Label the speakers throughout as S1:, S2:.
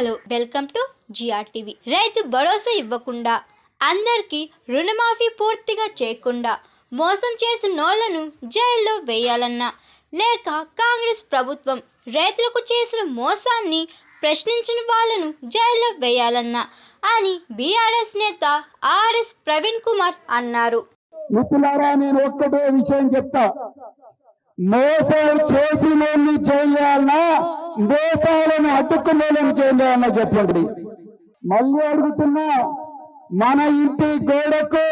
S1: Hello, welcome to GRTV. Rythu Bharosa ఇవ్వకుండా, అందరికీ రుణమాఫీ పూర్తిగా చేయకుండా, మోసం చేసిన నోళ్లను జైల్లో వేయాలన్నా, లేక కాంగ్రెస్ ప్రభుత్వం రైతులకు చేసిన మోసాన్ని ప్రశ్నించిన వాళ్ళను జైల్లో వేయాలన్నా అని బీఆర్ఎస్ నేత ఆర్ఎస్ ప్రవీణ్ కుమార్ అన్నారు.
S2: మిత్రులారా, నేను ఒక్కటే విషయం చెప్తా. మోసాలు చేసినోళ్ళని చేయాలన్నా, మోసాలను అడ్డుకునేళ్ళని చేయాలన్నా చెప్పండి. మళ్ళీ అడుగుతున్నా, మన ఇంటి గోడకు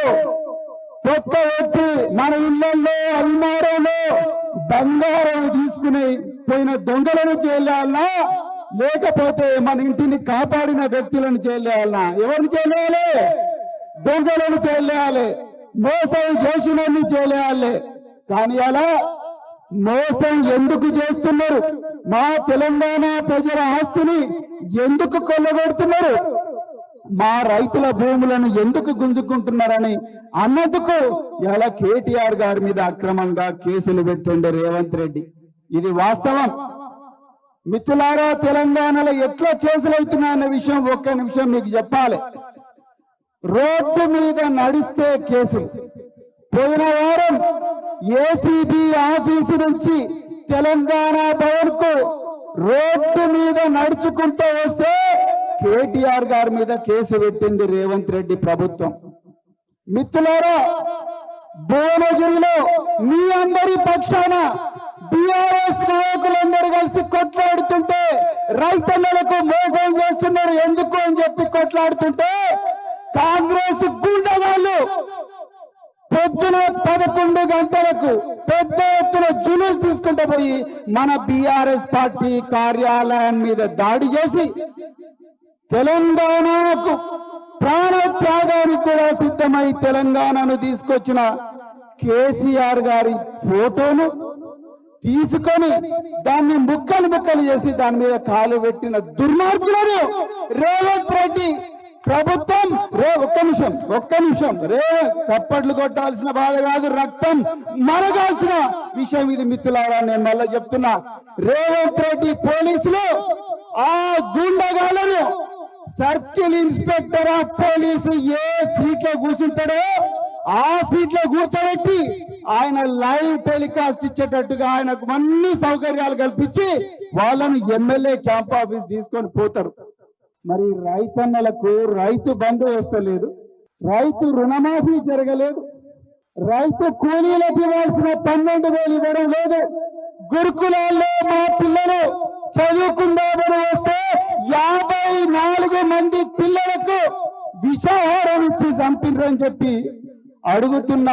S2: పొక్క ఎత్తి మన ఇళ్లలో అల్మారంలో బంగారం తీసుకుని పోయిన దొంగలను చేయాలన్నా, లేకపోతే మన ఇంటిని కాపాడిన వ్యక్తులను చేయాలన్నా? ఎవరిని చేయాలి? దొంగలను చేయాలి, మోసం చేసినోళ్ళని చేయాలి. కానీ అలా మోసం ఎందుకు చేస్తున్నారు? మా తెలంగాణ ప్రజల ఆస్తిని ఎందుకు కొల్లగొడుతున్నారు? మా రైతుల భూములను ఎందుకు గుంజుకుంటున్నారని అన్నందుకు ఇలా కేటీఆర్ గారి మీద అక్రమంగా కేసులు పెట్టండి రేవంత్ రెడ్డి. ఇది వాస్తవం. మిత్రులారా, తెలంగాణలో ఎట్లా కేసులు అవుతున్నాయన్న విషయం ఒక్క నిమిషం మీకు చెప్పాలి. రోడ్డు మీద నడిస్తే కేసులు. పోయిన వారం ఏసీబీ ఆఫీసు నుంచి తెలంగాణ భవన్ కు రోడ్డు మీద నడుచుకుంటూ వస్తే కేటీఆర్ గారి మీద కేసు పెట్టింది రేవంత్ రెడ్డి ప్రభుత్వం. మిత్రులారా, భువనగిరిలో మీ అందరి పక్షాన బీఆర్ఎస్ నాయకులందరూ కలిసి కొట్లాడుతుంటే, రైతన్నలకు మోసం చేస్తున్నారు ఎందుకు అని చెప్పి కొట్లాడుతుంటే, కాంగ్రెస్ గుండగాళ్ళు పొద్దున 11 గంటలకు పెద్ద ఎత్తున జులూస్ తీసుకుంటూ పోయి మన బీఆర్ఎస్ పార్టీ కార్యాలయం మీద దాడి చేసి తెలంగాణకు ప్రాణ త్యాగానికి కూడా సిద్ధమై తెలంగాణను తీసుకొచ్చిన కేసీఆర్ గారి ఫోటోను తీసుకొని దాన్ని ముక్కలు ముక్కలు చేసి దాని మీద కాలు పెట్టిన దుర్మార్గులను రేవంత్ రెడ్డి ప్రభుత్వం ఒక్క నిమిషం చప్పట్లు కొట్టాల్సిన బాధ కాదు, రక్తం మరగాల్సిన విషయం ఇది. మిత్రులారా, నేను మళ్ళీ చెప్తున్నా, రేవంత్ రెడ్డి పోలీసులు ఆ గుండగాళ్ళను సర్కిల్ ఇన్స్పెక్టర్ ఆఫ్ పోలీసు ఏ సీట్లో కూర్చుంటాడో ఆ సీట్లో కూర్చోబెట్టి ఆయన లైవ్ టెలికాస్ట్ ఇచ్చేటట్టుగా ఆయనకు అన్ని సౌకర్యాలు కల్పించి వాళ్ళను ఎమ్మెల్యే క్యాంప్ ఆఫీస్ తీసుకొని పోతారు. మరి రైతన్నలకు రైతు బంధు వస్తలేదు, రైతు రుణమాఫీ జరగలేదు, రైతు కూలీలకు ఇవ్వాల్సిన 12,000 ఇవ్వడం లేదు. గురుకులాల్లో మా పిల్లలు చదువుకుందామని వస్తే 54 మంది పిల్లలకు విషాహారం ఇచ్చి చంపినరని చెప్పి అడుగుతున్న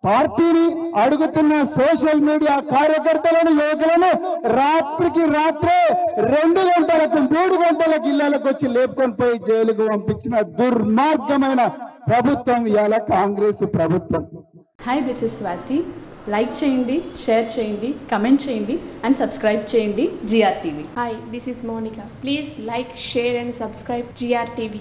S2: పార్టీని, అడుగుతున్న సోషల్ మీడియా కార్యకర్తలను, యువకులను రాత్రికి రాత్రే 2 గంటలకు 3 గంటలకు ఇళ్లకు వచ్చి లేపుకొని పోయి జైలుకు పంపించిన దుర్మార్గమైన ప్రభుత్వం ఇవాళ కాంగ్రెస్ ప్రభుత్వం.
S3: Hi, this is Swathi. Like చేయండి, షేర్ చేయండి, కమెంట్ చేయండి అండ్ సబ్స్క్రైబ్ చేయండి GRTV.
S4: Hi, this is Monica. Please like, share and subscribe GRTV.